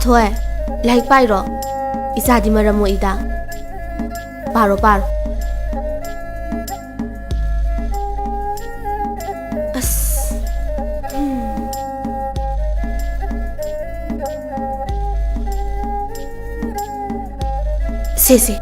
Thôi, lại bay rồi. Isa di mana mau ida? Paro. As. Sí.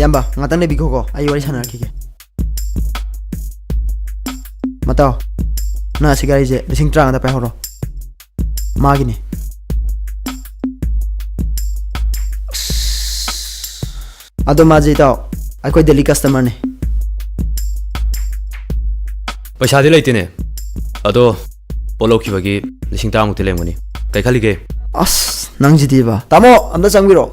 Yamba, ngatang lebih koko. Ayo wali sana kiki. Matao. Na sigari je, dising trang ada pehoro. Magi ni. Ado maji tao. Aku daily customer ni. पैसादी लेते अदो पोलोकी बगी लिसिंग तामुक लेमगनी कई खालीगे As, nang jidiba. Tamo, amda changbiro.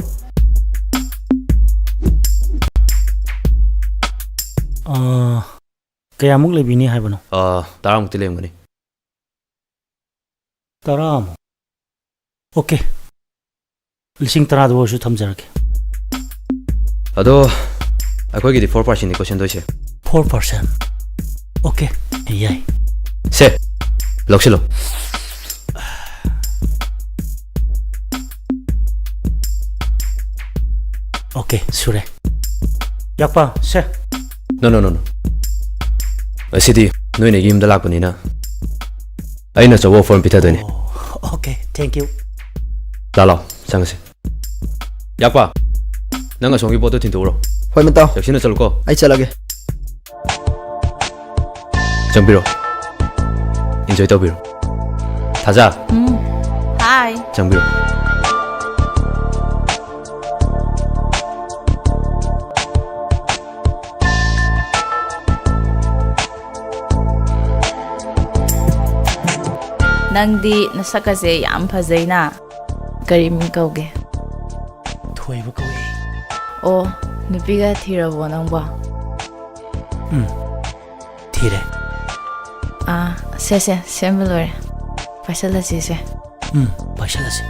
Kayamuk lebini hai bano. तारामुक लेमगनी Taram. Okay. Lising tara do shu thamjarake. अदो अखोगी दी 4% question दोइसे 4%. Okay. Yai. से लक्षलो Okay, sure. Yakpa, se. No असिदी नोइने गिम दा लाकपनिना अइना चबो फॉर्म पिथा दोनी Okay, thank you. लालो सांगसे यापा नंगा सोंगी बोतो थिनतोरो Hoy matao. 역시나 चलको Ay chalage. 정비로 인조이 더비로 타자 Hi. 정비로 Nangdi nasakase yam phazayna karim kauge Thoi ba kawi. o nupiga thirabo nangba Thire. se semblore pasala se Paisa lase.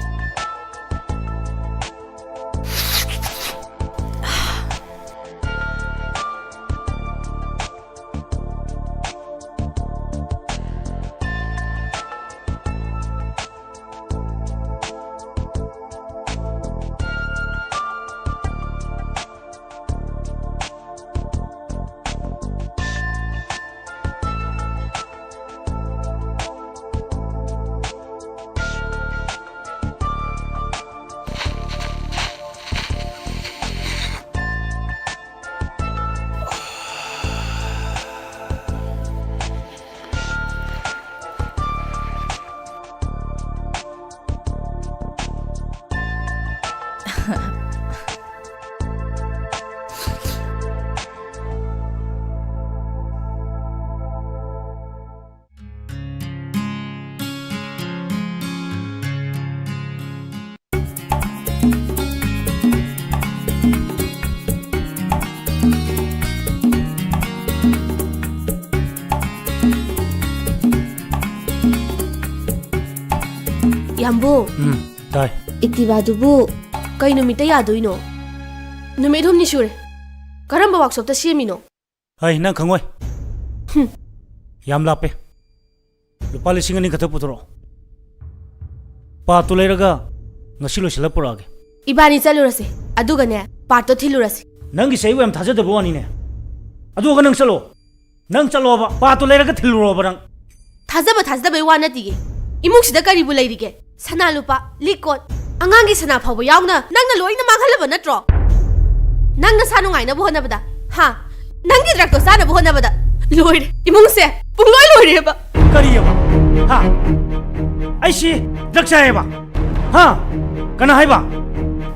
ꯌꯥꯝꯕꯨ ꯇꯥꯏ ꯏꯛꯇꯤꯕꯥꯗꯨꯕꯨ ꯀꯩ ꯅꯨꯃꯤꯠꯇ ꯌꯥꯗꯣꯏꯅꯣ? ꯅꯨꯃꯤꯠ ꯍꯨꯝꯅꯤ ꯁꯨꯔꯦ. ꯀꯔꯝꯕ ꯋꯥꯛꯁꯣꯞꯇ ꯁꯦꯝꯃꯤꯅꯣ? ꯍꯩ ꯅꯪ ꯈꯪꯉꯣꯏ ꯌꯥꯝ ꯂꯥꯞꯄꯦ ꯂꯨꯄꯥ 2,000 ꯈꯛꯇ ꯄꯨꯊꯣꯔꯛꯑꯣ ꯄꯥꯠꯇꯨ ꯂꯩꯔꯒ ngasi loisila purage Ibani chalurase adugane parto thilurase nangi sei wam thaja dabo ani ne aduga nang chalo ba pato leiraga thiluro ba nang thajaba bai wana tige imung sida karibu leirige sana lupa likot angangi sana phawba yauna nangna loina manghalaba natro nangna sanu ngaina bo honabada ha nangi drakto sana bo honabada loire imung se pung loire ba kariya ba ha aisi drakcha ba ha kana hai ba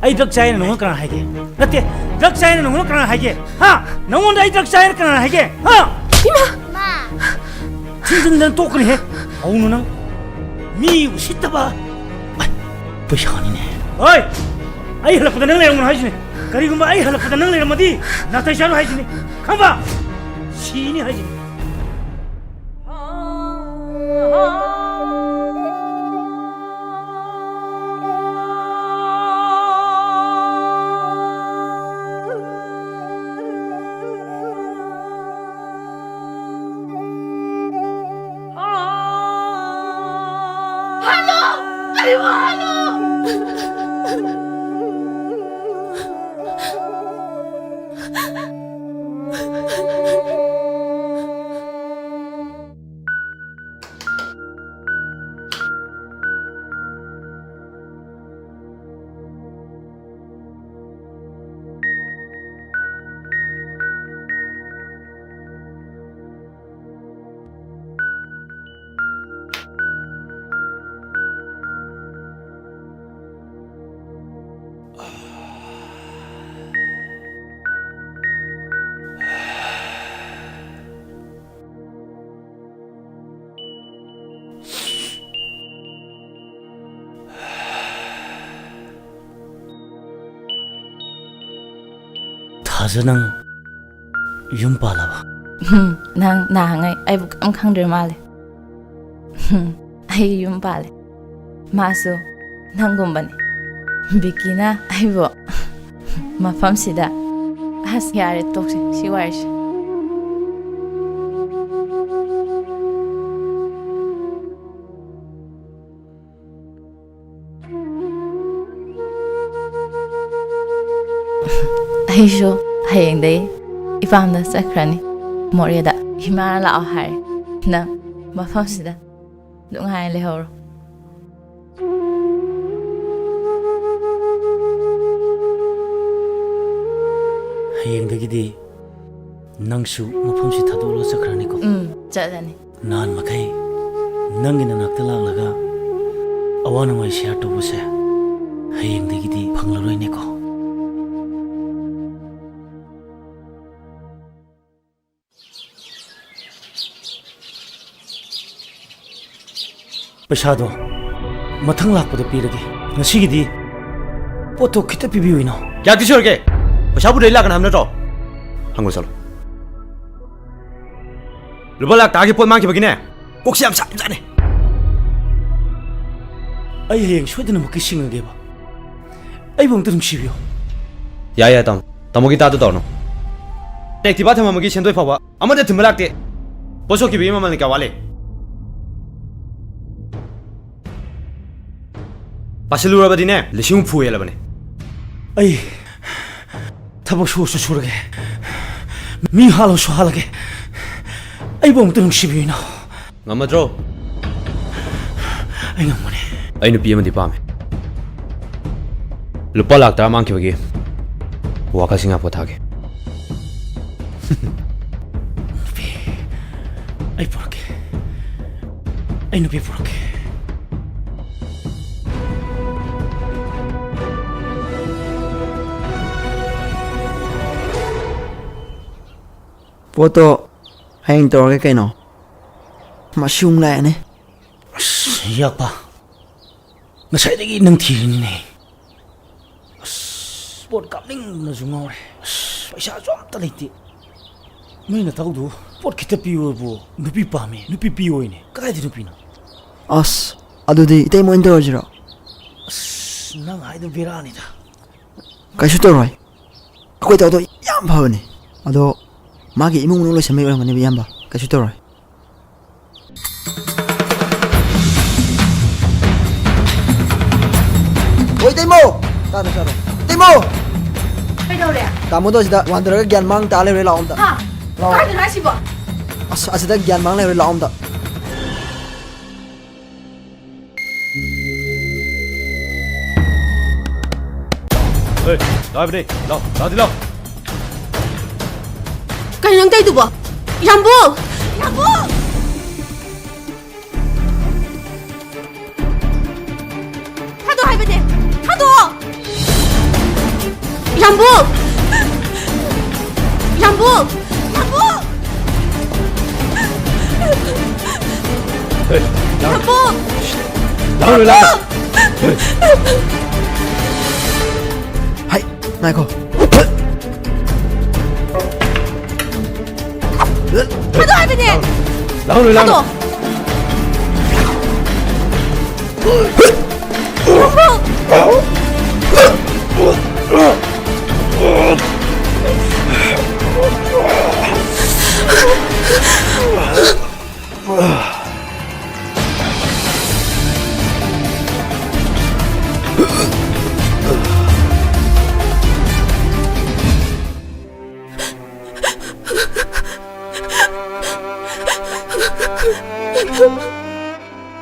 ai drakcha ne no kana hai ge nate drakcha ne no kana hai ge ha nongon ai drakcha ne kana hai ge ha ima ma 진진된 똑그리 해 아우는 난 미우 싫다봐 부셔니네 어이 아이 할라보다 능래 이런 건 하시네 그리고 뭐 아이 할라보다 능래 이런 뭐디 나타샤로 하시네 가봐 시인이 하시네 다저는 윤발라봐 nang nahangai ai bu kam khangdir male ai yum pale maso nangumbane bikina ai bo mafam sida has yare tokse siwarish ai sho hayeng dei ipamda sakrani Moryada himara la ahai na mafam sida dung hai le hor hayengdagidi nangsu mafamsi thadolo sakrani ko chadani nan makai nangina nakta laglaga awana mai share to bose hayengdagidi phanglaroi ne ko पैसादो मथंग लापदो पीरगे ngasiगidi पोतो खिता पिबिउइनो क्या किशोर के पैसा बुरे लागन हमने तो हंगो चलो लुबा लाख ताकि पोत मांग के बगिने कोक्सी हम साम जाने आई हेंग सोदन मके सिंगगेबा आई बंग तुम सिबियो या तमोगी तादो तौनो एक्टिवा थममगी सेंदोय फावा अमदे थिम लाक्ते पोसो की बीमा मन क्या वाले पासिलुरबदिने लिसिंग फुएलबने आई थबक सुरगे मी हालो सुहालगे आई बंग तुम सिबिउइनो ngamadraw आई ngमने ai nupi amadi pame lupa lakh tara mang khibagi waka singa pothage आई पुरके आई नुपी Purke Poto hayang tawag kay no. Masyung la yan eh. yak pa ngasaydagi nang thirin ne sport kapling na zungore paisa jom ta leiti mai na tawdu pot khita piwo bo nupi pame nupi piwo ne kai di nupi na As, adudi itay mo indor jiro. nang haidu birani da kaisu toroi akoi tawdo yam bhabani ado magi imung munu lo semai oramani bi yamba kaisu toroi oi temo ta na charo temo ꯀꯩꯗꯧꯔꯦ tamudo sida wandra gyan mang ta le la omda ꯍꯥ ꯀꯥꯏꯗꯅꯣ ꯍꯥꯏꯁꯤꯕꯣ asida gyan mang le la omda Ê, lại bên đi, lao đi lao. ꯀꯩꯅꯣ ꯅꯪ ꯇꯧꯏꯗꯨꯕꯣ ꯌꯥꯝꯕꯨ ꯌꯥꯝꯕꯨ ꯊꯥꯗꯣꯛ ꯍꯥꯏꯕꯅꯦ ꯊꯥꯗꯣꯛꯑꯣ ꯌꯥꯝꯕꯨ ꯌꯥꯝꯕꯨ ꯌꯥꯝꯕꯨ Ê, lao, ꯌꯥꯝꯕꯨ lao rồi lao. hai nai koꯊꯥꯗꯣꯛ ꯍꯥꯏꯕꯅꯦ Lao rồi lao. ꯊꯥꯗꯣꯛ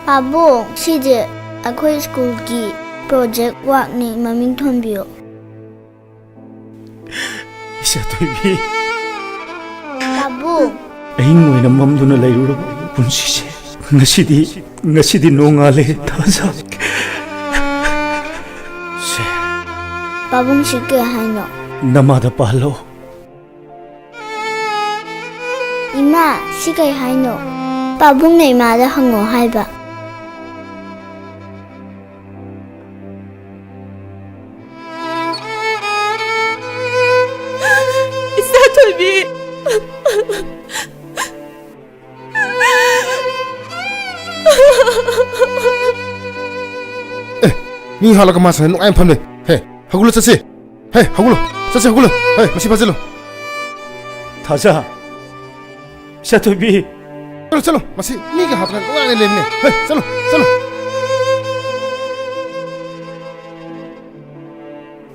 Pabong, sige, ako'y school ki project work ni Maming Thonbyo. isa toy Pabong, aing mo na mamdo na layo punsi ngasidi nongale tasa se Pabong sige hano. namada palo Ima, sige hano. Pabong na imada hango haiba. 이사 돌비 니 하라가 마서 너 아임 팜네 해 하굴로 쳤지 해 하굴로 쳤지 하굴로 해 마시 바질로 tasa isa toy 찰로 마시 니가 하트란 너 안에 레미네 해 찰로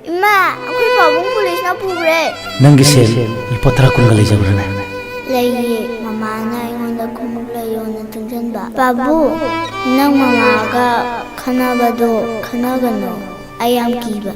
Ima, ako'y pabong pulis na pure. nangi sel ipotara kun galay jabrana Layi, mama na ingonda kumuglayo na tungsan ba? Pabu, nang mama ka kanabado kanagano ayam kiba.